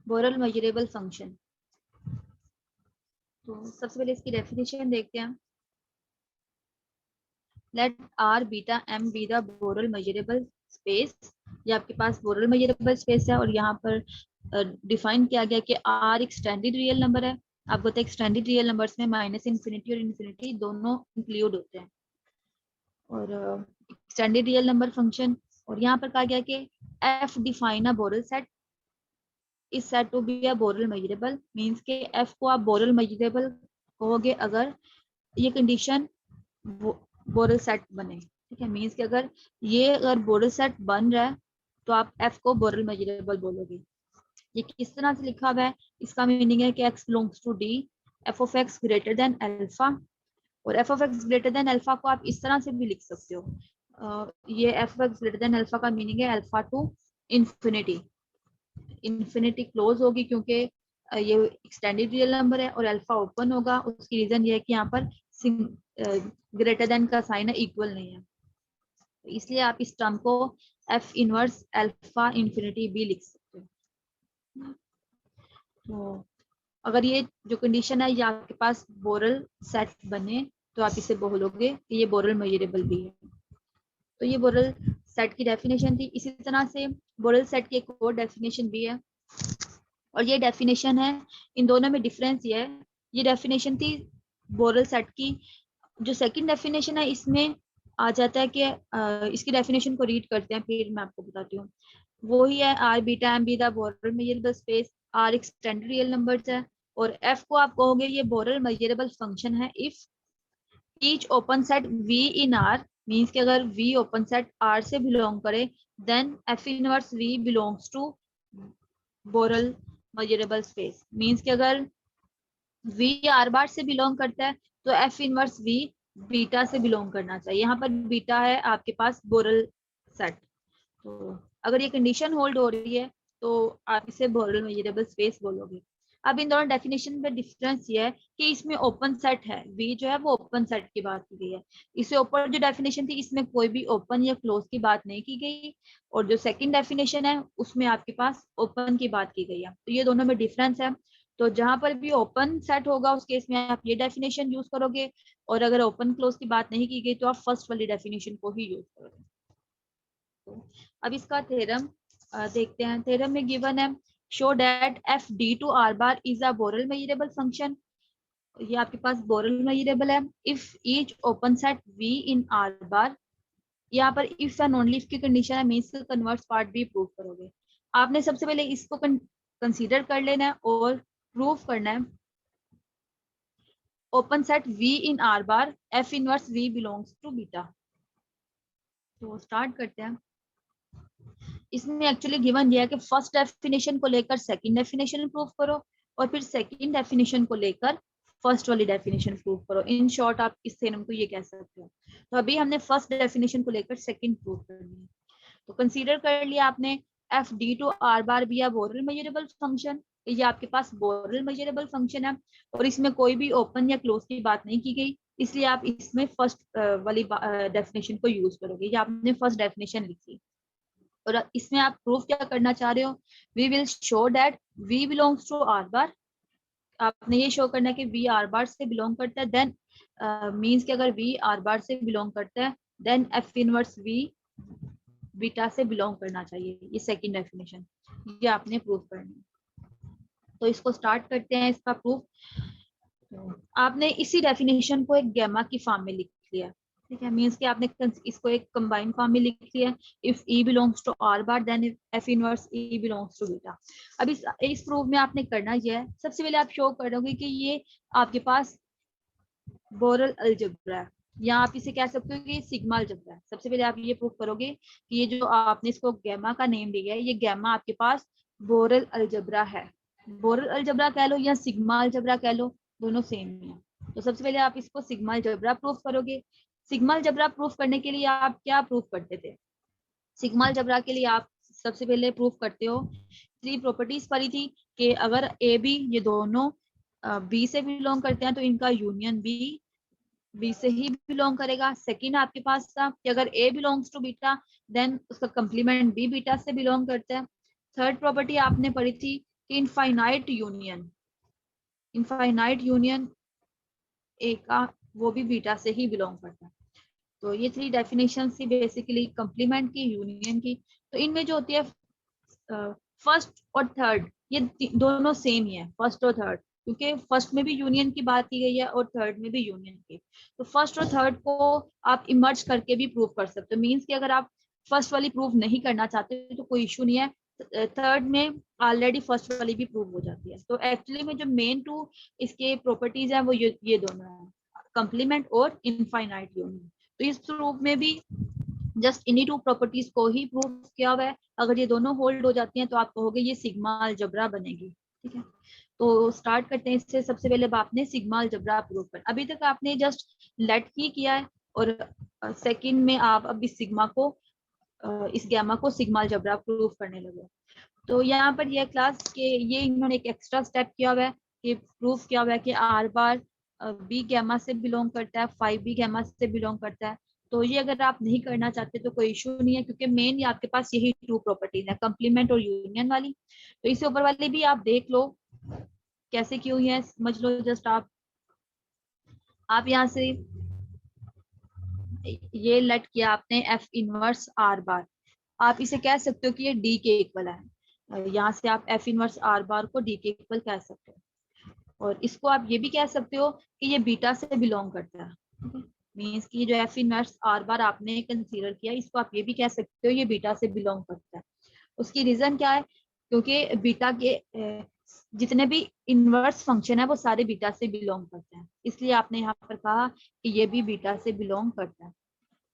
बोरल measurable function. तो सबसे पहले इसकी डेफिनेशन देखते हैं। Let R beta M B the Borel measurable space. ये आपके पास बोरल मेजरेबल स्पेस है और यहाँ पर डिफाइन किया गया कि आर एक स्टैंडर्ड रियल नंबर है। आपको पता है स्टैंडर्ड रियल नंबर्स में माइनस इन्फिनिटी और इन्फिनिटी दोनों इंक्लूड होते हैं, और स्टैंडर्ड रियल नंबर फंक्शन। और यहाँ पर कहा गया कि f define a Borel set is set to be a Borel measurable. Means के एफ को आप बोरल मेजरेबल कहोगे अगर ये कंडीशन बोरल सेट बने। ठीक है, मींस कि अगर बोरल सेट बन रहा है तो आप एफ को बोरल मेजरेबल बोलोगे। ये किस तरह से लिखा हुआ है, इसका मीनिंग है कि x belongs to d, F of X greater than alpha. और F of X greater than alpha को आप इस तरह से भी लिख सकते हो। ये F of X greater than alpha का मीनिंग है alpha two infinity. Infinity close होगी क्योंकि ये एक्सटेंडेड रियल नंबर है, और अल्फा ओपन होगा। उसकी रीजन ये है कि यहाँ पर ग्रेटर देन का साइन है, इक्वल नहीं है, इसलिए आप इस टर्म को एफ इनवर्स अल्फा इंफिनिटी भी लिख सकते हो। तो अगर ये जो कंडीशन है ये आपके पास बोरल सेट बने तो आप इसे बोलोगे कि ये बोरल मेजरेबल भी है। तो ये बोरल सेट की डेफिनेशन थी। इसी तरह से बोरल सेट की एक और डेफिनेशन भी है, और ये डेफिनेशन है, इन दोनों में डिफरेंस ये है। ये डेफिनेशन थी बोरल सेट की। जो सेकंड डेफिनेशन है इसमें आ जाता है कि इसकी डेफिनेशन को रीड करते हैं फिर मैं आपको बताती हूँ। वो ही है R beta M B the Borel measurable space. R एक स्टैंडर्ड रियल नंबर्स है, और एफ को आप कहोगे ये बोरल मेजरेबल फंक्शन है if each open set V in R. Means कि अगर वी ओपन सेट आर से बिलोंग करे then F inverse V belongs to Borel measurable space. Means कि अगर वी आर बार से बिलोंग करता है तो एफ इनवर्स वी बीटा से बिलोंग करना चाहिए। यहाँ पर बीटा है आपके पास बोरल सेट। तो अगर ये कंडीशन होल्ड हो रही है तो आप इसे बोरल मेजरेबल स्पेस बोलोगे। अब इन दोनों डेफिनेशन में डिफरेंस ये है कि इसमें ओपन सेट है, वी जो है वो ओपन सेट की बात की गई है। इससे ऊपर जो डेफिनेशन थी इसमें कोई भी ओपन या क्लोज की बात नहीं की गई, और जो सेकंड डेफिनेशन है उसमें आपके पास ओपन की बात की गई है। तो ये दोनों में डिफरेंस है। तो जहां पर भी ओपन सेट होगा उस केस में आप ये डेफिनेशन यूज करोगे, और अगर ओपन क्लोज की बात नहीं की गई तो आप फर्स्ट वाली डेफिनेशन को ही यूज करोगे। तो अब इसका थ्योरम देखते हैं। थ्योरम में गिवन है show that F D to R bar is a Borel measurable function. ये आपके पास बोरल मेजरेबल है if each open set V in R bar. यहाँ पर इफ एंड ओनली इफ की कंडीशन है, मींस कन्वर्स पार्ट भी प्रूव करोगे। आपने सबसे पहले इसको कंसीडर कर लेना है और प्रूव करना है open set V in R bar F inverse V belongs to beta. तो स्टार्ट करते हैं। इसमें एक्चुअली गिवन दिया है कि फर्स्ट डेफिनेशन को लेकर सेकंड डेफिनेशन प्रूव करो, और फिर सेकंड डेफिनेशन को लेकर फर्स्ट वाली डेफिनेशन प्रूव करो। इन शॉर्ट आप इस थ्योरम को ये कह सकते हो। तो अभी हमने फर्स्ट डेफिनेशन को लेकर सेकंड प्रूव करनी है। तो कंसीडर कर लिया आपने F D to R bar be Borel measurable function. ये आपके पास बोरल मेजरेबल फंक्शन है, और इसमें कोई भी ओपन या क्लोज की बात नहीं की गई, इसलिए आप इसमें फर्स्ट वाली डेफिनेशन को यूज करोगे। ये आपने फर्स्ट डेफिनेशन लिखी, और इसमें आप प्रूफ क्या करना चाह रहे हो, we will show that V belongs to R bar. आपने ये शो करना है कि वी आर बार से बिलोंग करता है, देन मींस कि अगर वी आर बार से बिलोंग करता है then F inverse V beta से बिलोंग करना चाहिए। ये सेकंड डेफिनेशन, ये आपने प्रूफ करना है। तो इसको स्टार्ट करते हैं इसका प्रूफ। आपने इसी डेफिनेशन को एक गैमा की फॉर्म में लिख लिया, ठीक है। मींस कि आपने इसको एक कंबाइंड फॉर्म में लिख लिया। If E belongs to R bar then F inverse E belongs to beta. अब इस प्रूफ में आपने करना यह है, सबसे पहले आप शो करोगे कि ये आपके पास बोरल अलजेब्रा है, या आप इसे कह सकते हो कि सिग्मा अलजेब्रा है। सबसे पहले आप ये प्रूफ करोगे कि ये जो आपने इसको गैमा का नेम दिया है, ये गैमा आपके पास बोरल अलजेब्रा है। बोरल अलजेब्रा कह लो या सिग्मा अलजेब्रा कह लो, दोनों सेम है। तो सबसे पहले आप इसको सिग्मा अलजेब्रा प्रूफ करोगे। सिग्मा अलजेब्रा प्रूफ करने के लिए आप क्या प्रूफ करते थे, सिग्मा अलजेब्रा के लिए आप सबसे पहले प्रूफ करते हो, थ्री प्रॉपर्टीज पड़ी थी कि अगर ए बी ये दोनों बी से बिलोंग करते हैं तो इनका यूनियन बी बी से ही बिलोंग करेगा। सेकंड आपके पास था कि अगर ए बिलोंग्स टू बीटा देन उसका कंप्लीमेंट बी बीटा से बिलोंग करता है। थर्ड प्रॉपर्टी आपने पढ़ी थी कि इनफाइनाइट यूनियन ए का वो भी बीटा से ही बिलोंग करता है। तो ये थ्री डेफिनेशन थी बेसिकली कंप्लीमेंट की, यूनियन की। तो इनमें जो होती है फर्स्ट और थर्ड, ये दोनों सेम ही है, फर्स्ट और थर्ड, क्योंकि फर्स्ट में भी यूनियन की बात की गई है और थर्ड में भी यूनियन की। तो फर्स्ट और थर्ड को आप इमर्ज करके भी प्रूव कर सकते हो। मीन्स कि अगर आप फर्स्ट वाली प्रूव नहीं करना चाहते तो कोई इशू नहीं है, थर्ड में ऑलरेडी फर्स्ट वाली भी प्रूव हो जाती है। तो एक्चुअली में जो मेन टू इसके प्रॉपर्टीज है वो ये दोनों है, कंप्लीमेंट और इनफाइनाइट यूनियन। तो इस प्रूफ में भी जस्ट इन्हीं टू प्रॉपर्टीज को ही प्रूव किया हुआ है। अगर ये दोनों होल्ड हो जाती हैं तो आप कहोगे ये सिग्मा अलजबरा बनेगी। ठीक है, तो स्टार्ट करते हैं इससे। सबसे पहले आपने सिग्मा अलजबरा प्रूव कर, अभी तक आपने जस्ट लेट ही किया है, और सेकंड में आप अब इस सिग्मा को इस गैमा को सिग्मा अलजबरा प्रूव करने लगे। तो यहाँ पर यह क्लास के ये इन्होंने एक एक्स्ट्रा स्टेप किया हुआ है कि प्रूफ किया हुआ है कि आर बार बी गैमा से बिलोंग करता है, 5b गैमा से बिलोंग करता है। तो ये अगर आप नहीं करना चाहते तो कोई इशू नहीं है, क्योंकि मेन ये आपके पास यही टू प्रॉपर्टीज है, कंप्लीमेंट और यूनियन वाली। तो इससे ऊपर वाली भी आप देख लो कैसे की हुई है, समझ लो। जस्ट आप यहाँ से ये लेट किया आपने एफ इनवर्स आर बार, आप इसे कह सकते हो कि ये डी के इक्वल है। यहाँ से आप एफ इनवर्स आर बार को डी के इक्वल कह सकते हो। और इसको आप ये भी कह सकते हो कि ये बीटा से बिलोंग करता है। मीन्स कि जो एफ इनवर्स आर बार आपने कंसीडर किया, इसको आप ये भी कह सकते हो ये बीटा से बिलोंग करता है। उसकी रीजन क्या है? क्योंकि बीटा के जितने भी इनवर्स फंक्शन है वो सारे बीटा से बिलोंग करते हैं, इसलिए आपने यहाँ पर कहा कि ये भी बीटा से बिलोंग करता है।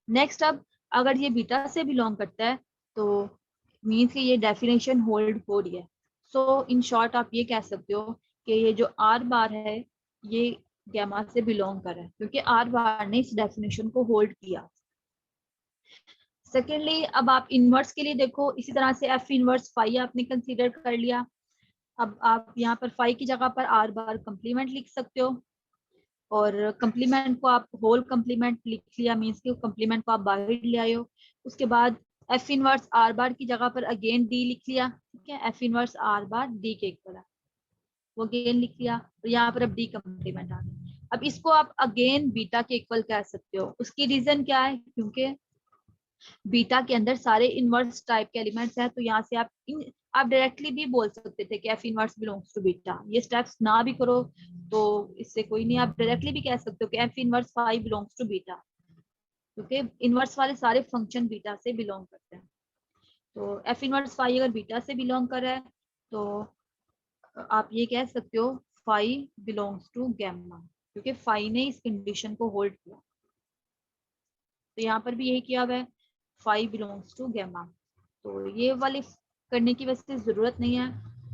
नेक्स्ट, अब अगर ये बीटा से बिलोंग करता है तो मीन्स कि ये डेफिनेशन होल्ड हो रही है। सो इन शॉर्ट आप ये कह सकते हो कि ये जो आर बार है ये गैमा से बिलोंग कर रहा है, क्योंकि आर बार ने इस डेफिनेशन को होल्ड किया। सेकेंडली, अब आप इनवर्स के लिए देखो, इसी तरह से एफ इनवर्स फाई आपने कंसीडर कर लिया। अब आप यहाँ पर फाई की जगह पर आर बार कंप्लीमेंट लिख सकते हो, और कंप्लीमेंट को आप होल कंप्लीमेंट लिख लिया, मीन्स कि कंप्लीमेंट को आप बाहर ले आए हो। उसके बाद एफ इनवर्स आर बार की जगह पर अगेन डी लिख लिया। ठीक है, F inverse are bar D के इक्वल है, वो अगेन लिख लिया। तो यहाँ पर अब डी कंप्लीमेंट आ गया। अब इसको आप अगेन बीटा के इक्वल कह सकते हो। उसकी रीजन क्या है? क्योंकि बीटा के अंदर सारे इनवर्स टाइप के एलिमेंट्स हैं, तो यहाँ से आप डायरेक्टली भी बोल सकते थे कि F inverse belongs to beta. ये स्टेप्स ना भी करो तो इससे कोई नहीं, आप डायरेक्टली भी कह सकते हो कि F inverse phi belongs to beta, क्योंकि इनवर्स वाले सारे फंक्शन बीटा से बिलोंग करते हैं। तो एफ इनवर्स फाई अगर बीटा से बिलोंग कर रहा है तो आप ये कह सकते हो फाई बिलोंग्स टू गैमा, क्योंकि फाई ने इस कंडीशन को होल्ड किया। तो यहाँ पर भी यही किया हुआ है, फाई बिलोंग्स टू गैमा। तो ये वाली करने की वैसे जरूरत नहीं है,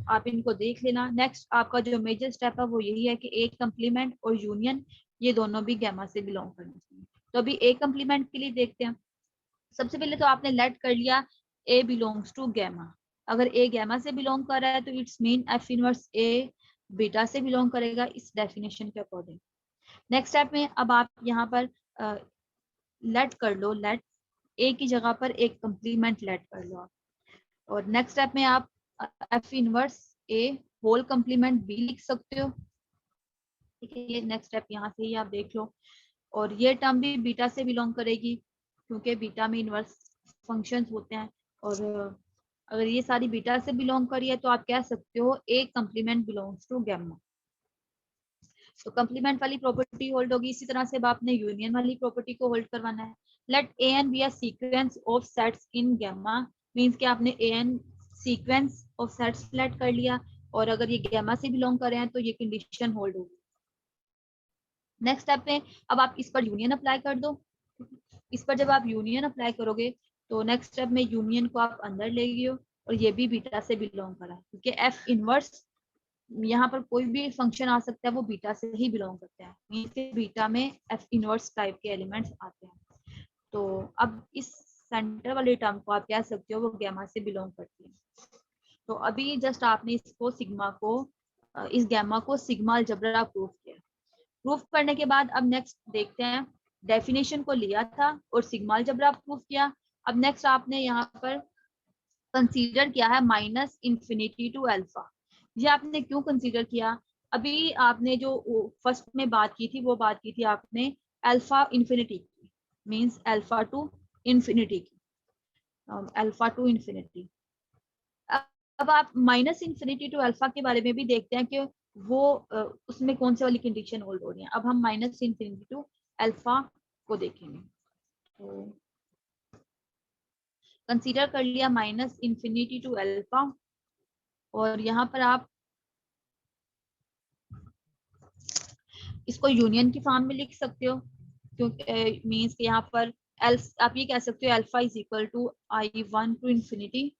आप इनको देख लेना। नेक्स्ट आपका जो मेजर स्टेप है वो यही है कि एक कंप्लीमेंट और यूनियन ये दोनों भी गैमा से बिलोंग करना चाहिए। तो अभी ए कंप्लीमेंट के लिए देखते हैं। सबसे पहले तो आपने लेट कर लिया ए बिलोंग्स टू गैमा। अगर ए गैमा से बिलोंग कर रहा है तो it's mean F inverse A beta से बिलोंग करेगा इस डेफिनेशन के अकॉर्डिंग। नेक्स्ट स्टेप में अब आप यहाँ पर लेट कर लो, लेट ए की जगह पर एक कंप्लीमेंट लेट कर लो आप। और नेक्स्ट स्टेप में आप एफ इनवर्स ए होल कंप्लीमेंट बी लिख सकते हो। ठीक है, ये नेक्स्ट स्टेप यहाँ से ही आप देख लो। और ये टर्म भी बीटा से बिलोंग करेगी, क्योंकि बीटा में इनवर्स फंक्शंस होते हैं। और अगर ये सारी बीटा से बिलोंग करी है तो आप कह सकते हो ए कंप्लीमेंट बिलोंग्स टू गैमा। तो कंप्लीमेंट वाली प्रॉपर्टी होल्ड होगी। इसी तरह से अब आपने यूनियन वाली प्रॉपर्टी को होल्ड करवाना है। Let A N be a sequence of sets in gamma, means कि आपने A N sequence of sets let कर लिया, और अगर ये गैमा से बिलोंग कर रहे हैं तो ये कंडीशन होल्ड होगी। नेक्स्ट स्टेप में अब आप इस पर यूनियन अप्लाई कर दो। इस पर जब आप यूनियन अप्लाई करोगे तो नेक्स्ट स्टेप में यूनियन को आप अंदर ले गए हो, और ये भी बीटा से बिलोंग करा, क्योंकि एफ इनवर्स यहाँ पर कोई भी फंक्शन आ सकता है वो बीटा से ही बिलोंग करते हैं, मींस के बीटा में एफ इनवर्स टाइप के एलिमेंट्स आते हैं। तो अब इस सेंटर वाले टर्म को आप कह सकते हो वो गैमा से बिलोंग करती है। तो अभी जस्ट आपने इसको सिग्मा को इस गैमा को सिग्मा अलजबरा प्रूफ किया। प्रूफ करने के बाद अब नेक्स्ट देखते हैं, डेफिनेशन को लिया था और सिग्मा अलजेब्रा प्रूफ किया। अब नेक्स्ट आपने यहाँ पर कंसीडर किया है माइनस इंफिनिटी टू अल्फा। ये आपने क्यों कंसीडर किया? अभी आपने जो फर्स्ट में बात की थी वो बात की थी आपने अल्फा इंफिनिटी की, मींस अल्फा टू इंफिनिटी की, अल्फा टू इंफिनिटी। अब आप माइनस इंफिनिटी टू अल्फा के बारे में भी देखते हैं कि वो उसमें कौन सी वाली कंडीशन होल्ड हो रही है। अब हम माइनस इंफिनिटी टू अल्फा को देखेंगे। तो कंसीडर कर लिया माइनस इंफिनिटी टू अल्फा, और यहाँ पर आप इसको यूनियन की फॉर्म में लिख सकते हो, क्योंकि मींस यहाँ पर आप ये कह सकते हो alpha is equal to I1 to infinity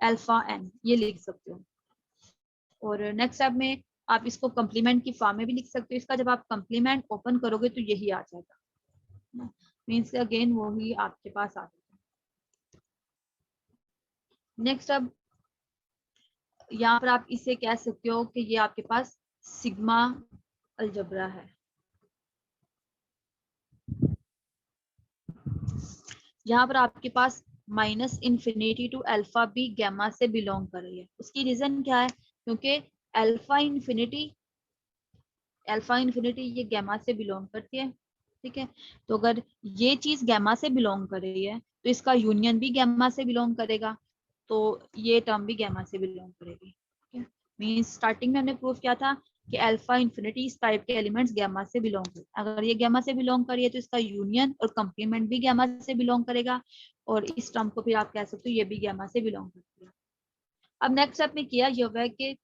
alpha n, ये लिख सकते हो। और नेक्स्ट स्टेप में आप इसको कम्प्लीमेंट की फॉर्म में भी लिख सकते हो। इसका जब आप कम्प्लीमेंट ओपन करोगे तो यही आ जाएगा, मींस अगेन वही आपके पास आ जाएगा। नेक्स्ट अब यहाँ पर आप इसे कह सकते हो कि ये आपके पास सिग्मा अलजेब्रा है। यहाँ पर आपके पास माइनस इंफिनिटी टू अल्फा भी गैमा से बिलोंग कर रही है। उसकी रीजन क्या है? क्योंकि अल्फा इन्फिनिटी ये गैमा से बिलोंग करती है, ठीक है। तो अगर ये चीज गैमा से बिलोंग कर रही है तो इसका यूनियन भी गैमा से बिलोंग करेगा, तो ये टर्म भी गैमा से बिलोंग करेगी, ठीक है। मींस स्टार्टिंग में हमने प्रूव किया था कि अल्फा इन्फिनिटी इस टाइप के एलिमेंट्स गैमा से बिलोंग करते हैं। अगर ये गैमा से बिलोंग करिए तो इसका यूनियन और कंप्लीमेंट भी गैमा से बिलोंग करेगा, और इस टर्म को फिर आप कह सकते हो ये भी गैमा से बिलोंग करती है। अब नेक्स्ट स्टेप में किया ये हुआ है कि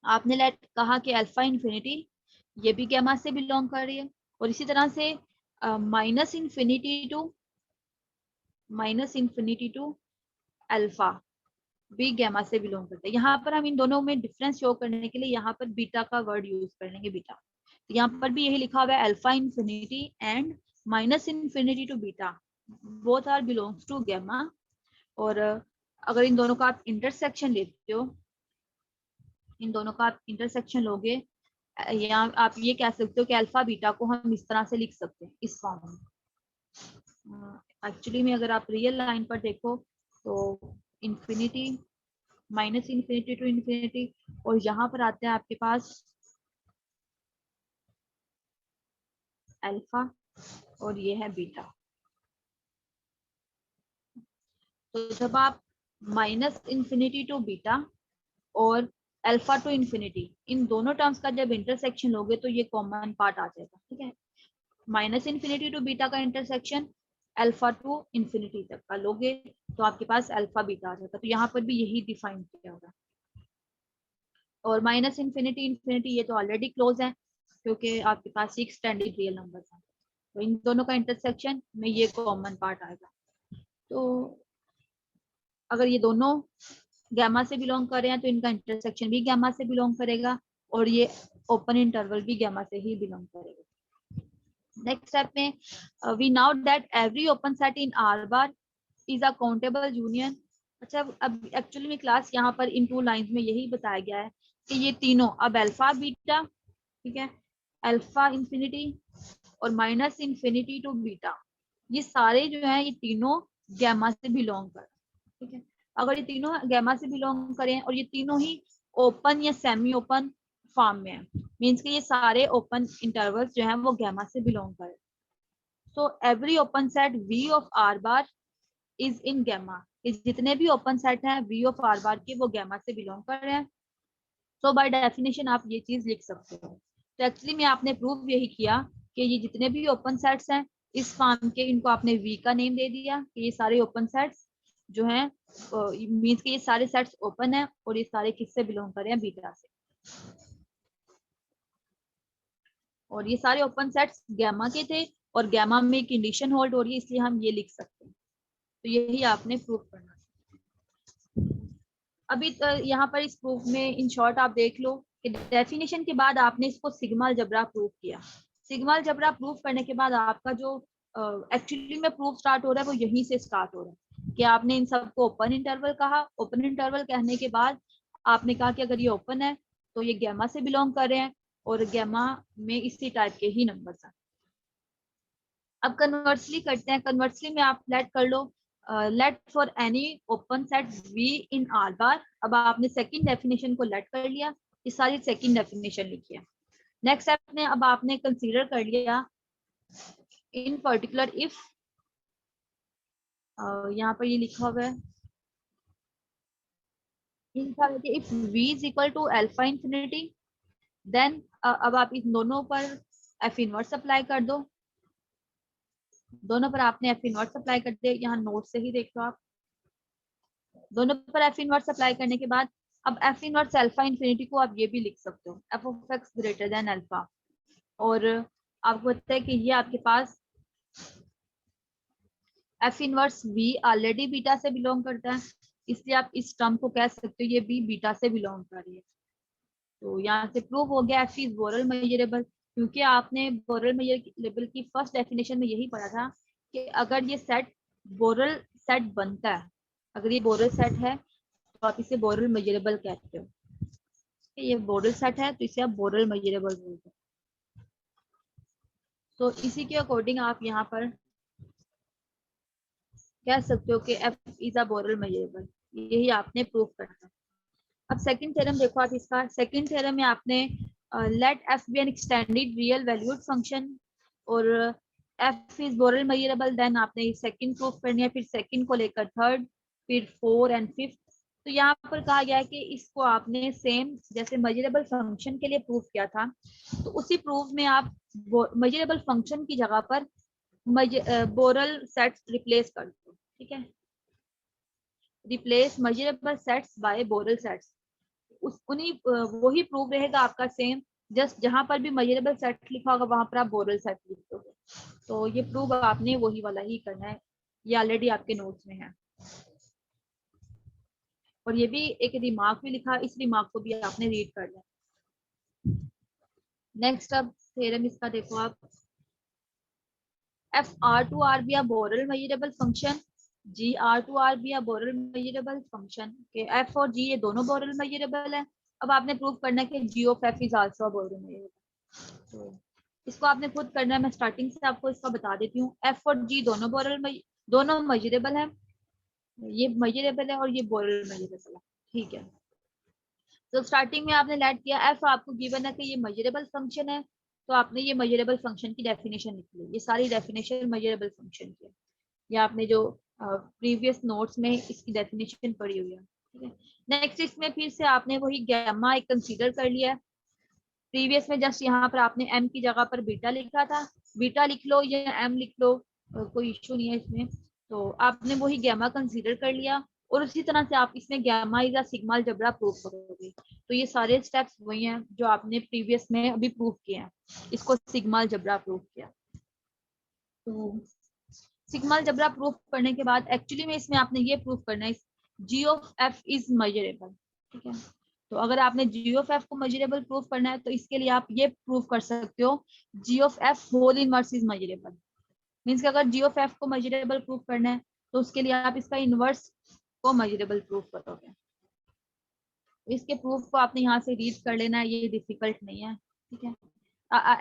आपने कहा कि अल्फा इन्फिनिटी ये भी गैमा से बिलोंग कर रही है, और इसी तरह से माइनस इन्फिनिटी टू अल्फा भी गैमा से बिलोंग करते हैं। यहाँ पर हम इन दोनों में डिफरेंस शो करने के लिए यहाँ पर बीटा का वर्ड यूज कर लेंगे, बीटा। तो यहाँ पर भी यही लिखा हुआ है alpha infinity and minus infinity to beta both are belongs to gamma. और अगर इन दोनों का आप इंटरसेक्शन लेते हो, इन दोनों का आप इंटरसेक्शन लोगे, या आप ये कह सकते हो कि अल्फा बीटा को हम इस तरह से लिख सकते हैं, इस फॉर्म में। एक्चुअली में अगर आप रियल लाइन पर देखो तो infinity minus infinity to infinity, और यहाँ पर आते हैं आपके पास अल्फा और ये है बीटा। तो जब आप माइनस इन्फिनिटी टू बीटा और अल्फा टू इंफिनिटी इन दोनों टर्म्स का जब इंटरसेक्शन लोगे तो ये कॉमन पार्ट आ जाएगा, ठीक है। माइनस इन्फिनिटी टू बीटा का इंटरसेक्शन अल्फा टू इंफिनिटी तक का लोगे तो आपके पास अल्फा बीटा आ जाएगा। तो यहाँ पर भी यही डिफाइन किया होगा। और माइनस इन्फिनिटी इंफिनिटी ये तो ऑलरेडी क्लोज है, क्योंकि आपके पास एक्सटेंडेड रियल नंबर है, तो इन दोनों का इंटरसेक्शन में ये कॉमन पार्ट आएगा। तो अगर ये दोनों गैमा से बिलोंग कर रहे हैं तो इनका इंटरसेक्शन भी गैमा से बिलोंग करेगा, और ये ओपन इंटरवल भी गैमा से ही बिलोंग करेगा। नेक्स्ट स्टेप में we now that every open set in R bar is a countable union. अच्छा, अब एक्चुअली में क्लास यहाँ पर इन 2 लाइंस में यही बताया गया है कि ये तीनों, अब अल्फा बीटा, ठीक है, अल्फा इंफिनिटी और माइनस इंफिनिटी टू बीटा, ये सारे जो है ये तीनों गैमा से बिलोंग कर, ठीक है। अगर ये तीनों गैमा से बिलोंग करें और ये तीनों ही ओपन या सेमी ओपन फॉर्म में है, मींस कि ये सारे ओपन इंटरवल्स जो हैं वो गैमा से बिलोंग करें, so every open set V of R bar is in gamma. जितने भी ओपन सेट हैं V ऑफ R बार के वो गैमा से बिलोंग कर रहे हैं। सो बाय डेफिनेशन आप ये चीज लिख सकते हो। तो एक्चुअली में आपने प्रूव यही किया कि ये जितने भी ओपन सेट्स हैं इस फॉर्म के, इनको आपने V का नेम दे दिया कि ये सारे ओपन सेट्स जो हैं मींस कि ये सारे सेट्स ओपन है और ये सारे किससे बिलोंग कर रहे हैं? बीटा से। और ये सारे ओपन सेट्स गैमा के थे और गैमा में कंडीशन होल्ड हो रही है, इसलिए हम ये लिख सकते हैं। तो यही आपने प्रूव करना। अभी यहाँ पर इस प्रूफ में इन शॉर्ट आप देख लो कि डेफिनेशन के बाद आपने इसको सिग्मा अलजेब्रा प्रूफ किया। सिग्मा अलजेब्रा प्रूफ करने के बाद आपका जो एक्चुअली में प्रूफ स्टार्ट हो रहा है वो यहीं से स्टार्ट हो रहा है कि आपने इन सबको ओपन इंटरवल कहा। ओपन इंटरवल कहने के बाद आपने कहा कि अगर ये ओपन है तो ये गैमा से बिलोंग कर रहे हैं, और गैमा में इसी टाइप के ही नंबर्स हैं। अब कन्वर्सली करते हैं। कन्वर्सली में आप लेट कर लो let for any open set V in R bar. अब आपने सेकंड डेफिनेशन को लेट कर लिया, ये सारी सेकंड डेफिनेशन लिखी है। नेक्स्ट स्टेप में अब आपने कंसीडर कर लिया इन पर्टिकुलर इफ, यहाँ पर ये लिखा हुआ है if v is equal to alpha infinity, then अब आप इन दोनों पर एफ इनवर्स अप्लाई कर दो। दोनों पर आपने एफ इनवर्स अप्लाई कर दिया, यहाँ नोट से ही देख लो आप। दोनों पर एफ इनवर्स अप्लाई करने के बाद अब एफ इनवर्स अल्फा इंफिनिटी को आप ये भी लिख सकते हो F of X greater than alpha. और आपको पता है कि ये आपके पास F inverse V already beta से बिलोंग करता है, इसलिए आप इस टर्म को कह सकते हो ये भी बीटा से बिलोंग कर रही है। तो यहाँ से प्रूव हो गया एफ इज बोरल मेजरेबल, क्योंकि आपने बोरल मेजरेबल की फर्स्ट डेफिनेशन में यही पढ़ा था कि अगर ये सेट बोरल सेट बनता है, अगर ये बोरल सेट है तो आप इसे बोरल मेजरेबल कहते हो। ये बोरल सेट है तो इसे आप बोरल मेजरेबल बोलते हो। तो इसी के अकॉर्डिंग आप यहाँ पर कह सकते हो कि F is a Borel measurable, यही आपने प्रूव करना है। अब सेकंड थ्योरम देखो आप इसका। सेकंड थ्योरम में आपने let F be an extended real valued function और F is Borel measurable, then आपने सेकंड प्रूफ करनी है, फिर सेकंड को लेकर थर्ड, फिर फोर एंड फिफ्थ। तो यहाँ पर कहा गया है कि इसको आपने सेम जैसे मेजरेबल फंक्शन के लिए प्रूफ किया था, तो उसी प्रूफ में आप मेजरेबल फंक्शन की जगह पर बोरल सेट्स रिप्लेस कर दो। ठीक है, replace measurable sets by Borel sets. उस उन्हीं वही प्रूफ रहेगा आपका सेम, जस्ट जहां पर भी मेजरेबल सेट लिखा होगा वहां पर आप बोरल सेट लिख दोगे। तो ये प्रूफ आपने वही वाला ही करना है, ये ऑलरेडी आपके नोट्स में है। और ये भी एक रिमार्क भी लिखा, इस रिमार्क को भी आपने रीड कर लिया। नेक्स्ट अब थ्योरम इसका देखो आप। F R to R be a Borel measurable function, G R to R be a Borel measurable function के एफ और जी ये दोनों बोरल मेजरेबल है। अब आपने प्रूव करना है कि G of F is also a Borel measurable. तो इसको आपने खुद करना है, मैं स्टार्टिंग से आपको इसका बता देती हूँ। एफ और जी दोनों दोनों मेजरेबल है, ये मेजरेबल है और ये बोरल मेजरेबल है। ठीक है, तो स्टार्टिंग में आपने लेट किया एफ आपको गिवन है कि ये मेजरेबल फंक्शन है, तो आपने ये मेजरेबल फंक्शन की डेफिनेशन लिख ली। ये सारी डेफिनेशन मेजरेबल फंक्शन की है, या आपने जो प्रीवियस नोट्स में इसकी डेफिनेशन पढ़ी हुई है। ठीक है, नेक्स्ट इसमें फिर से आपने वही गैमा एक कंसीडर कर लिया है। प्रीवियस में जस्ट यहाँ पर आपने एम की जगह पर बीटा लिखा था, बीटा लिख लो या एम लिख लो, कोई इशू नहीं है इसमें। तो आपने वही गैमा कंसीडर कर लिया और उसी तरह से आप इसमें gamma is a sigma algebra prove करोगे। तो ये सारे स्टेप्स वही हैं जो आपने प्रीवियस में अभी प्रूव किए हैं, इसको सिग्मा अलजेब्रा प्रूव किया। तो सिग्मा अलजेब्रा प्रूफ करने के बाद एक्चुअली में इसमें आपने ये प्रूफ करना है G of F is measurable. ठीक है, तो अगर आपने जी ऑफ एफ को मेजरेबल प्रूफ करना है तो इसके लिए आप ये प्रूफ कर सकते हो G of F whole inverse is measurable. Means कि अगर जी ऑफ एफ को मेजरेबल प्रूफ करना है तो उसके लिए आप इसका इनवर्स को मेजरेबल प्रूफ करोगे। इसके प्रूफ को आपने यहाँ से रीड कर लेना है, ये डिफिकल्ट नहीं है। ठीक है,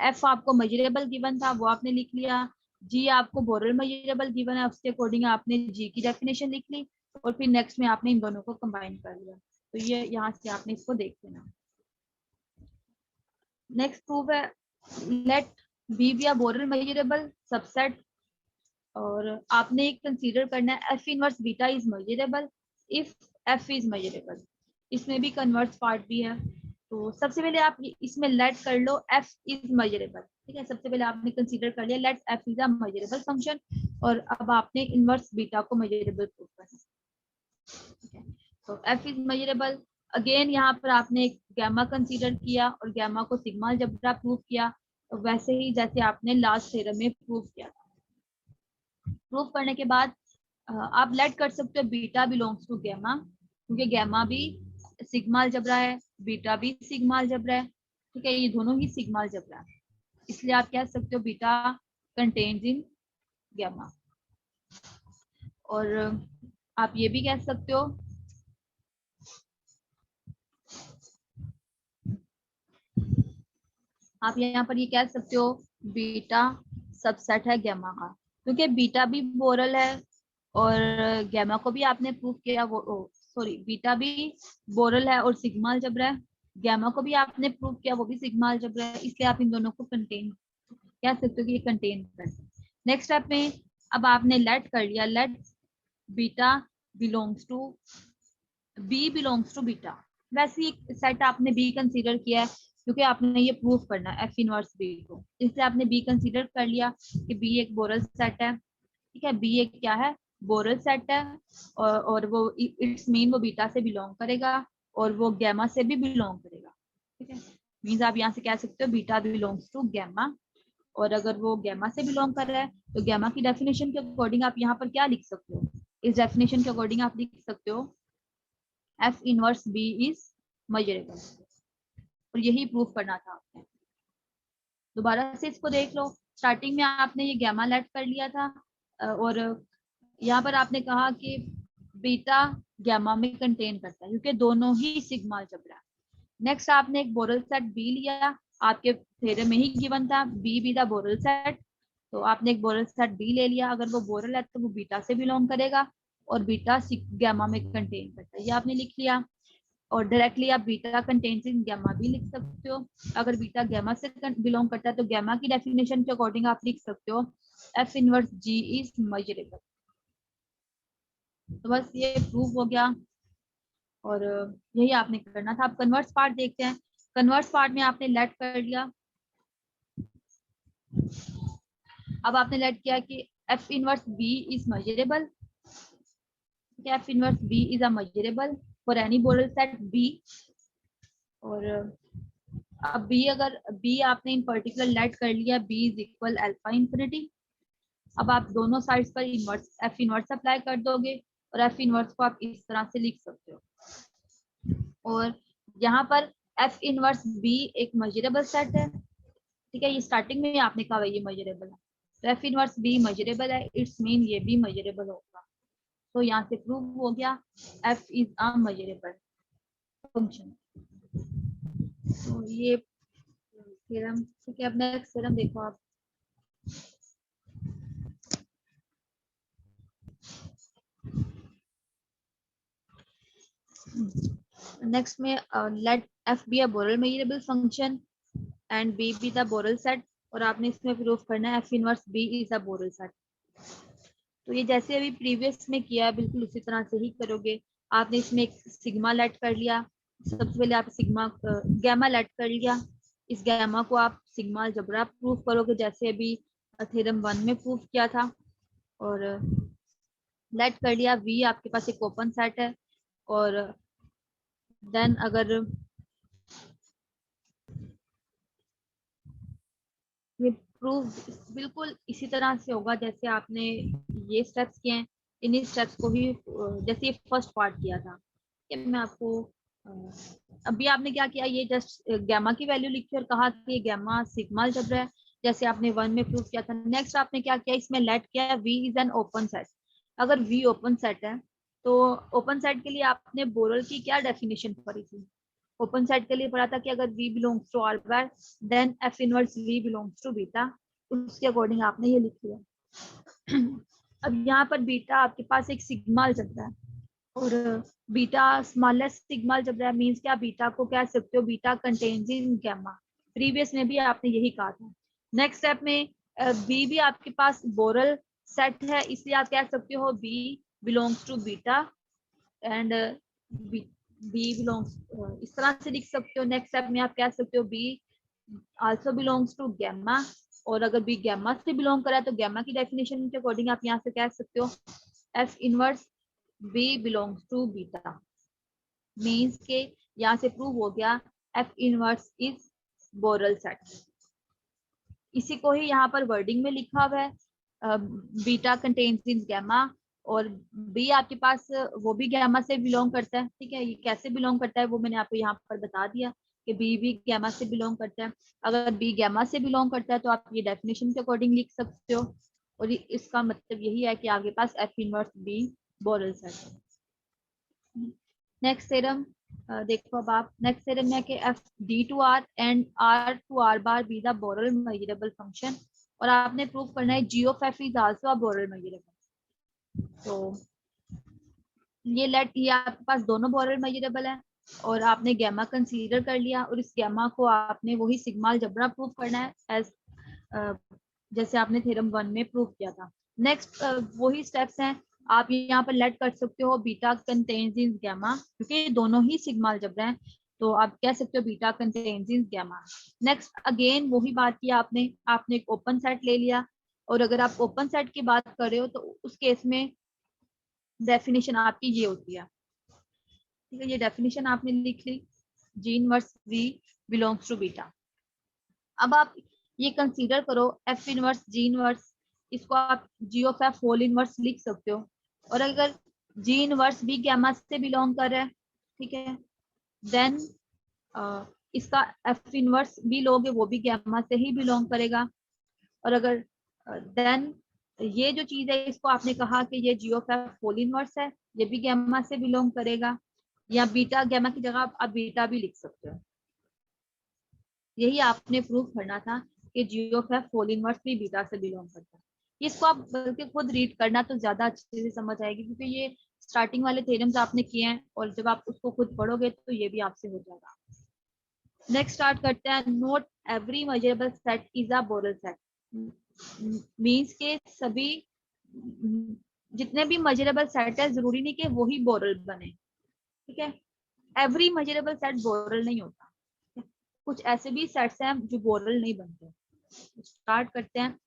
एफ आपको मेजरेबल गिवन था वो आपने लिख लिया, जी आपको बोरल मेजरेबल गिवन है उसके अकॉर्डिंग आपने जी की डेफिनेशन लिख ली, और फिर नेक्स्ट में आपने इन दोनों को कंबाइन कर लिया। तो ये यहाँ से आपने इसको देख लेना। नेक्स्ट प्रूफ है let B be a Borel measurable subset, और आपने एक कंसीडर करना है F inverse beta is measurable if F is measurable. इसमें भी कन्वर्स पार्ट भी है। तो सबसे पहले आप इसमें लेट कर लो एफ इज मेजरेबल। ठीक है, सबसे पहले आपने कंसीडर कर लिया let F is a measurable function, और अब आपने इनवर्स बीटा को मेजरेबल प्रूव करना है। ठीक है, तो एफ इज मेजरेबल, अगेन यहाँ पर आपने एक गैमा कंसीडर किया और गैमा को सिग्मा अलजेब्रा प्रूव किया, तो वैसे ही जैसे आपने लास्ट थ्योरम में प्रूव किया। प्रूव करने के बाद आप लेट कर सकते हो बीटा बिलोंग्स टू गैमा, क्योंकि गैमा भी सिग्मा अलजेब्रा है, बीटा भी सिग्मा अलजेब्रा है। ठीक है, ये दोनों ही सिग्मा अलजेब्रा है, इसलिए आप कह सकते हो बीटा कंटेन्स इन गैमा। और आप ये भी कह सकते हो आप यहाँ पर ये कह सकते हो बीटा सबसेट है गैमा का, क्योंकि बीटा भी बोरल है और गैमा को भी आपने प्रूव किया, वो सॉरी बीटा भी बोरल है और सिग्मा अलजेब्रा है, गैमा को भी आपने प्रूव किया वो भी सिग्मा अलजेब्रा है, इसलिए आप इन दोनों को कंटेन कह सकते हो कि ये कंटेन करते हैं। नेक्स्ट स्टेप में अब आपने लेट कर लिया, let beta belongs to B belongs to beta, वैसे ही सेट आपने बी कंसीडर किया है क्योंकि आपने ये प्रूव करना है एफ इनवर्स बी को, इसलिए आपने बी कंसीडर कर लिया कि बी एक बोरल सेट है। ठीक है, बी एक क्या है, बोरल सेट है और वो इट्स मीन वो बीटा से बिलोंग करेगा और वो गैमा से भी बिलोंग करेगा। ठीक है, मीन्स आप यहाँ से कह सकते हो बीटा बिलोंग्स टू गैमा, और अगर वो गैमा से बिलोंग कर रहा है तो गैमा की डेफिनेशन के अकॉर्डिंग आप यहाँ पर क्या लिख सकते हो, इस डेफिनेशन के अकॉर्डिंग आप लिख सकते हो F inverse B is measurable, और यही प्रूफ करना था आपने। दोबारा से इसको देख लो, स्टार्टिंग में आपने ये गैमा लेट कर लिया था और यहाँ पर आपने कहा कि बीटा गैमा में कंटेन करता है क्योंकि दोनों ही सिग्मा अलजेब्रा है। नेक्स्ट आपने एक बोरल सेट बी लिया, आपके थ्योरम में ही गिवन था B be the Borel set, तो आपने एक बोरल सेट बी ले लिया, अगर वो बोरल है तो वो बीटा से बिलोंग करेगा और बीटा गैमा में कंटेन करता है, ये आपने लिख लिया। और डायरेक्टली आप बीटा कंटेन्स इन गैमा भी लिख सकते हो, अगर बीटा गैमा से बिलोंग करता है तो गैमा की डेफिनेशन के अकॉर्डिंग आप लिख सकते हो F inverse G is measurable. तो बस ये प्रूव हो गया और यही आपने करना था। अब कन्वर्स पार्ट देखते हैं, कन्वर्स पार्ट में आपने लेट कर लिया, अब आपने लेट किया कि F inverse B is measurable, F inverse B is a measurable for any Borel set B, और अब बी अगर बी आपने इन पर्टिकुलर लेट कर लिया B is equal alpha infinity, अब आप दोनों साइड्स पर इनवर्स एफ इनवर्स अप्लाई कर दोगे और एफ इनवर्स को आप इस तरह से लिख सकते हो, और यहाँ पर एफ इनवर्स बी एक मेजरेबल सेट है। ठीक है, ये स्टार्टिंग में आपने कहा ये मेजरेबल है, तो एफ इनवर्स बी मेजरेबल है, इट्स मीन ये भी मेजरेबल होगा, तो यहाँ से प्रूव हो गया F is a measurable function. तो ये थ्योरम, ठीक है, अब नेक्स्ट थ्योरम देखो आप। नेक्स्ट में let F be a Borel measurable function and B be the Borel set, और आपने इसमें प्रूफ करना है F inverse B is a Borel set. तो ये जैसे अभी प्रीवियस में किया बिल्कुल उसी तरह से ही करोगे। आपने इसमें एक सिग्मा लेट कर लिया, सबसे पहले आप सिग्मा गैमा लेट कर लिया, इस गैमा को आप सिग्मा अलजेब्रा प्रूफ करोगे जैसे अभी थ्योरम 1 में प्रूफ किया था, और लेट कर लिया वी आपके पास एक ओपन सेट है, और देन अगर ये प्रूफ बिल्कुल इसी तरह से होगा जैसे आपने ये स्टेप्स किए हैं, इन्हीं स्टेप्स को ही जैसे ये फर्स्ट पार्ट किया था कि मैं आपको अभी आपने क्या किया, ये जस्ट गैमा की वैल्यू लिखी और कहा कि ये गैमा सिग्मा अलजेब्रा है जैसे आपने 1 में प्रूफ किया था। नेक्स्ट आपने क्या किया, इसमें लेट किया V is an open set, अगर वी ओपन सेट है तो ओपन सेट के लिए आपने बोरल की क्या डेफिनेशन पढ़ी थी, ओपन सेट के लिए पढ़ा था कि अगर V belongs to R bar then F inverse V belongs to beta, उसके अकॉर्डिंग आपने ये लिख लिया। अब यहाँ पर बीटा आपके पास एक सिग्मा अलजेब्रा है और beta smallest sigma algebra means क्या, बीटा को कह सकते हो बीटा कंटेन्स इन गैमा, प्रीवियस में भी आपने यही कहा था। नेक्स्ट स्टेप में B भी आपके पास बोरल सेट है, इसलिए आप कह सकते हो B belongs to beta and B belongs, इस तरह से लिख सकते हो। नेक्स्ट स्टेप में आप कह सकते हो B also belongs to gamma, और अगर बी गैमा से बिलोंग करा तो गैमा की डेफिनेशन के अकॉर्डिंग आप यहाँ से कह सकते हो F inverse B belongs to beta, means के यहाँ से प्रूव हो गया F inverse is Borel set. इसी को ही यहाँ पर वर्डिंग में लिखा हुआ है बीटा कंटेन्स इन गैमा, और बी आपके पास वो भी गैमा से बिलोंग करता है। ठीक है, ये कैसे बिलोंग करता है वो मैंने आपको यहाँ पर बता दिया कि बी भी गैमा से बिलोंग करता है। अगर बी गैमा से बिलोंग करता है तो आप ये डेफिनेशन के अकॉर्डिंग लिख सकते हो, और इसका मतलब यही है कि आपके पास F inverse B Borel set है। नेक्स्ट थ्योरम, देखो अब आप नेक्स्ट थ्योरम में कि F D to R and R to R bar be the Borel measurable function, और आपने प्रूव करना है G of F is also a Borel measurable. तो ये आपके पास दोनों बोरल मेजरेबल है और आपने गैमा कंसीडर कर लिया, और इस गैमा को आपने वही सिग्मा अलजेब्रा प्रूव करना है एज जैसे आपने थ्योरम 1 में प्रूव किया था। नेक्स्ट वही स्टेप्स हैं, आप यहाँ पर लेट कर सकते हो बीटा कंटेन्स इन गैमा, क्योंकि दोनों ही सिग्मा अलजेब्रा हैं, तो आप कह सकते हो बीटा कंटेन्स इन गैमा। नेक्स्ट अगेन वही बात की आपने एक ओपन सेट ले लिया, और अगर आप ओपन सेट की बात कर रहे हो तो उस केस में डेफिनेशन आपकी ये होती है, ठीक है, ये डेफिनेशन आपने लिख ली, G inverse V belongs to beta. अब आप ये कंसीडर करो एफ इनवर्स जी इनवर्स, इसको आप जी ऑफ एफ होल इनवर्स लिख सकते हो, और अगर जी इनवर्स भी गैमा से बिलोंग कर रहा है, ठीक है, देन इसका एफ इनवर्स भी लोगे वो भी गैमा से ही बिलोंग करेगा, और अगर देन ये जो चीज है इसको आपने कहा कि ये जी ऑफ एफ होल इनवर्स है, ये भी गैमा से बिलोंग करेगा, या बीटा गैमा की जगह आप बीटा भी लिख सकते हो। यही आपने प्रूव करना था कि G of F whole inverse भी बीटा से बिलोंग करता है। इसको आप बल्कि खुद रीड करना तो ज्यादा अच्छे से समझ आएगी, क्योंकि ये स्टार्टिंग वाले थ्योरम्स आपने किए हैं और जब आप उसको खुद पढ़ोगे तो ये भी आपसे हो जाएगा। नेक्स्ट स्टार्ट करते हैं। Note every measurable set is a Borel set, means के सभी जितने भी मेजरेबल सेट है जरूरी नहीं कि वही बोरल बने, ठीक है, एवरी मेजरेबल सेट बोरल नहीं होता, कुछ ऐसे भी सेट्स हैं जो बोरल नहीं बनते। स्टार्ट करते हैं।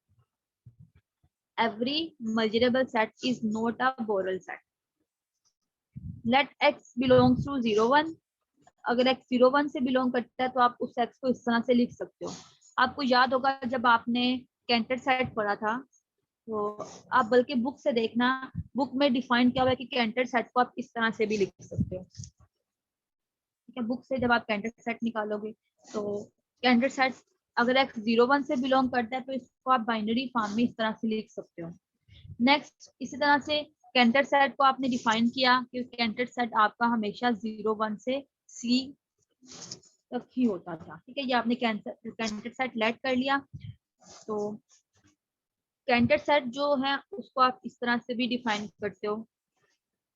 Every measurable set is not a Borel set. Let X belongs to 0 1, अगर एक्स 0 1 से बिलोंग करता है तो आप उस एक्स को इस तरह से लिख सकते हो। आपको याद होगा जब आपने कैंटर सेट पढ़ा था, तो आप बल्कि बुक से देखना, बुक में डिफाइन किया हुआ है कि कैंटर सेट को आप इस तरह से भी लिख सकते हो, ठीक है। बुक से जब आप कैंटर सेट निकालोगे तो कैंटर सेट अगर एक्स 0 1 से बिलोंग करता है तो इसको आप बाइनरी फॉर्म में इस तरह से लिख सकते हो। नेक्स्ट इसी तरह से कैंटर सेट को आपने डिफाइन किया कि कैंटर सेट आपका हमेशा 0 1 से सी तक ही होता था, ठीक है, ये आपने कैंटर सेट लेट कर लिया। तो कैंटर सेट जो है उसको आप इस तरह से भी डिफाइन करते हो,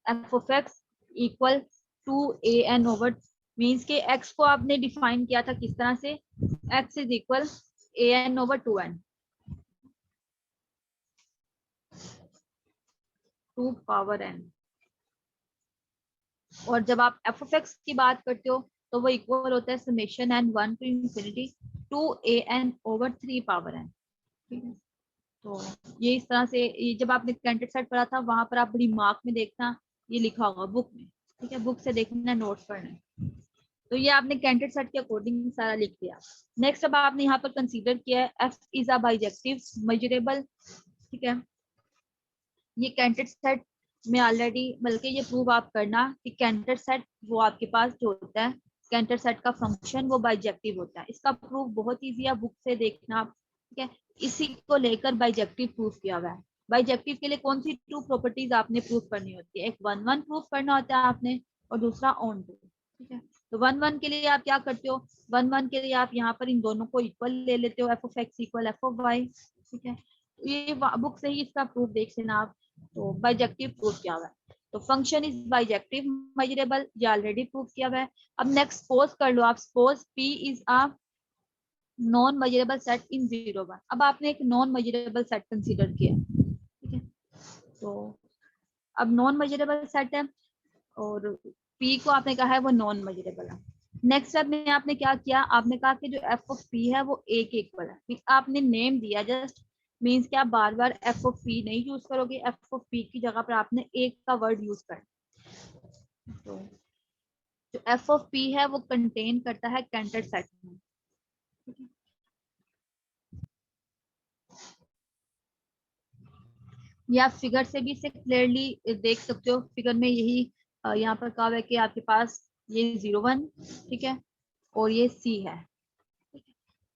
F of X equal to A N over, means के एक्स को आपने डिफाइन किया था किस तरह से, X is equal A N over 2n, 2 power n, और जब आप एफ ऑफ एक्स की बात करते हो तो वो इक्वल होता है summation N 1 to infinity 2an over 3 power n, ठीक है। तो ये इस तरह से, ये जब आपने कैंडिडेट सेट पढ़ा था वहां पर आप बड़ी मार्क में देखना, ये लिखा होगा बुक में, ठीक है, बुक से देखना, नोट करना। तो ये आपने कैंडिडेट सेट के अकॉर्डिंग सारा लिख दिया। नेक्स्ट अब आपने यहाँ पर कंसीडर किया है F is a bijective measurable, ठीक है। ये कैंडिडेट सेट में ऑलरेडी, बल्कि ये प्रूव आप करना कि कैंटर सेट वो आपके पास जो होता है, कैंटर सेट का फंक्शन वो बाइजेक्टिव होता है। इसका प्रूफ बहुत इजी है, बुक से देखना, ठीक है। इसी को लेकर बाइजेक्टिव प्रूफ किया हुआ है। बाइजेक्टिव के लिए कौन सी 2 प्रॉपर्टीज आपने प्रूफ करनी होती है, एक 1 1 प्रूफ करना होता है आपने, और दूसरा ऑन टू, ठीक है। तो 1 1 के लिए आप क्या करते हो, 1 1 के लिए आप यहाँ पर इन दोनों को इक्वल ले लेते हो, F of X equal F of Y, ठीक है। ये बुक से ही इसका प्रूफ देख लेना आप। तो बाइजेक्टिव प्रूफ किया हुआ है, तो फंक्शन इज बाइजेक्टिव मेजरेबल, ये ऑलरेडी प्रूफ किया हुआ है। अब नेक्स्ट सपोज कर लो आप, suppose P is a non measurable set in 0 1। अब आपने एक नॉन मेजरेबल सेट कंसीडर किया, ठीक है। तो अब नॉन मेजरेबल सेट है और P को आपने कहा है वो नॉन मेजरेबल है। नेक्स्ट स्टेप में आपने क्या किया, आपने कहा कि जो एफ ऑफ पी है वो ए के इक्वल है, आपने नेम दिया जस्ट, मीन्स कि आप बार बार एफ ऑफ पी नहीं यूज करोगे, एफ ऑफ पी की जगह पर आपने एक का वर्ड यूज करना। तो जो एफ ऑफ पी है वो कंटेन करता है कैंटर सेट में, ठीक है। या फिगर से भी इसे क्लियरली देख सकते हो, फिगर में यही यहाँ पर कहा है कि आपके पास ये 0 1, ठीक है, और ये C है,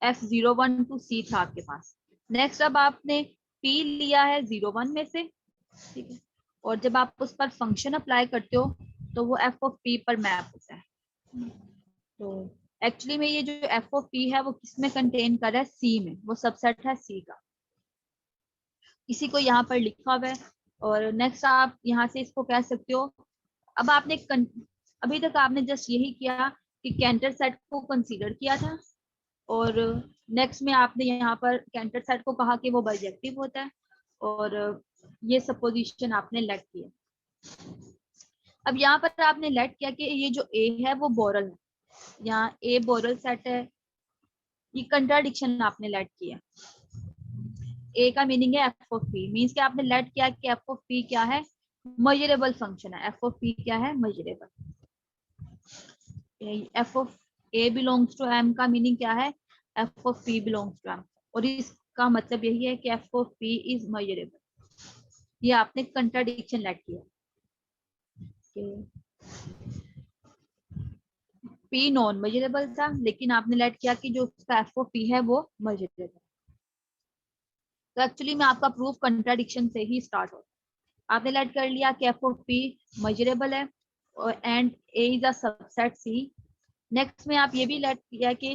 F 0 1 to C था आपके पास। नेक्स्ट अब आपने P लिया है 0 1 में से, ठीक है, और जब आप उस पर फंक्शन अप्लाई करते हो तो वो F ऑफ P पर मैप होता है, तो एक्चुअली में ये जो एफ ऑफ पी है वो किस में कंटेन कर रहा है, सी में, वो सबसेट है सी का, इसी को यहाँ पर लिखा हुआ है। और नेक्स्ट आप यहाँ से इसको कह सकते हो, अब आपने अभी तक आपने जस्ट यही किया कि कैंटर सेट को कंसीडर किया था, और नेक्स्ट में आपने यहाँ पर कैंटर सेट को कहा कि वो बाइजेक्टिव होता है, और ये सपोजिशन आपने लेट किया। अब यहाँ पर आपने लेट किया कि ये जो ए है वो बोरल है, यहाँ ए बोरल सेट है, ये कंट्राडिक्शन आपने लेट किया। ए का मीनिंग है एफ ऑफ पी, मीन्स कि आपने लेट किया कि एफ ऑफ पी क्या है, मेजरेबल फंक्शन है, एफ ऑफ पी क्या है, measurable. F of A belongs to M का मीनिंग क्या है, F of P belongs to M, और इसका मतलब यही है कि F of P is measurable. ये आपने कंट्राडिक्शन लेट किया। पी नॉन मेजरेबल था, लेकिन आपने लेट किया कि जो उसका एफ ऑफ पी है वो मेजरेबल। तो एक्चुअली में आपका प्रूफ कंट्राडिक्शन से ही स्टार्ट होता है। आपने लेट कर लिया कि एफ ऑफ पी मेजरेबल है and A is a subset C. Next में आप ये भी लेट किया कि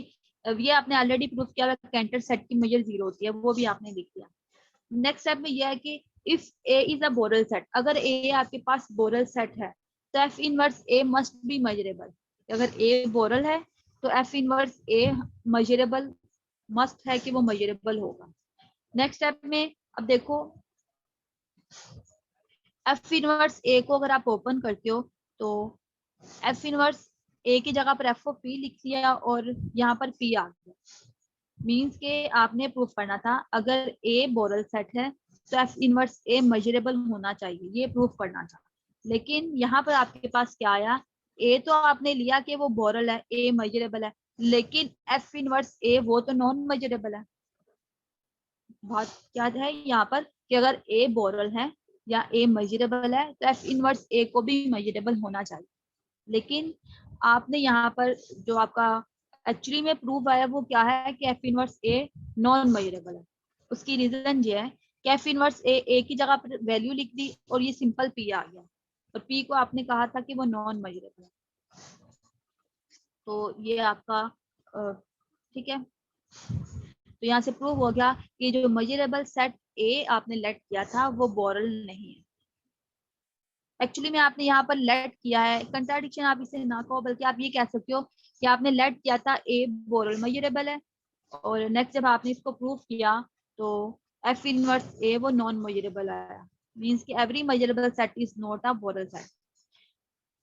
ये आपने ऑलरेडी प्रूफ किया कैंटर सेट की मेजर 0 होती है, वो भी आपने लिख दिया। नेक्स्ट स्टेप में यह है कि if A is a Borel set, अगर ए आपके पास बोरल सेट है तो F inverse A must be measurable. अगर ए बोरल है तो F inverse A measurable must है कि वो मेजरेबल होगा। नेक्स्ट स्टेप में अब देखो, एफ इनवर्स ए को अगर आप ओपन करते हो तो एफ इनवर्स ए की जगह पर एफ ओ पी लिख लिया और यहाँ पर पी आ गया, मीन्स के आपने प्रूफ करना था अगर ए बोरल सेट है तो एफ इनवर्स ए मेजरेबल होना चाहिए, ये प्रूफ करना था। लेकिन यहाँ पर आपके पास क्या आया, ए तो आपने लिया कि वो बोरल है, ए मेजरेबल है, लेकिन एफ इनवर्स ए वो तो नॉन मेजरेबल है। बात क्या है यहाँ पर कि अगर ए बोरल है या ए मेजरेबल है तो एफ इनवर्स ए को भी मेजरेबल होना चाहिए। लेकिन आपने यहाँ पर जो आपका एक्चुअली में प्रूफ आया वो क्या है कि F inverse a non measurable है। उसकी रीजन ये है कि एफ इनवर्स ए की जगह पर वैल्यू लिख दी और ये सिंपल पी आ गया, और पी को आपने कहा था कि वो नॉन मेजरेबल है। तो ये आपका ठीक है, तो यहाँ से प्रूव हो गया कि जो मेजरेबल सेट ए आपने लेट किया था वो बोरल नहीं है। एक्चुअली में आपने यहाँ पर लेट किया है, कंट्राडिक्शन आप इसे ना कहो बल्कि आप ये कह सकते हो कि आपने लेट किया था ए बोरल मेजरेबल है, और नेक्स्ट जब आपने इसको प्रूव किया तो एफ इनवर्स ए वो नॉन मेजरेबल आया, मींस कि every measurable set is not a Borel set.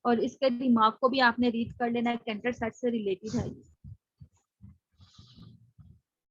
और इसके दिमाग को भी आपने रीड कर लेना है, कैंटर सेट से रिलेटेड है।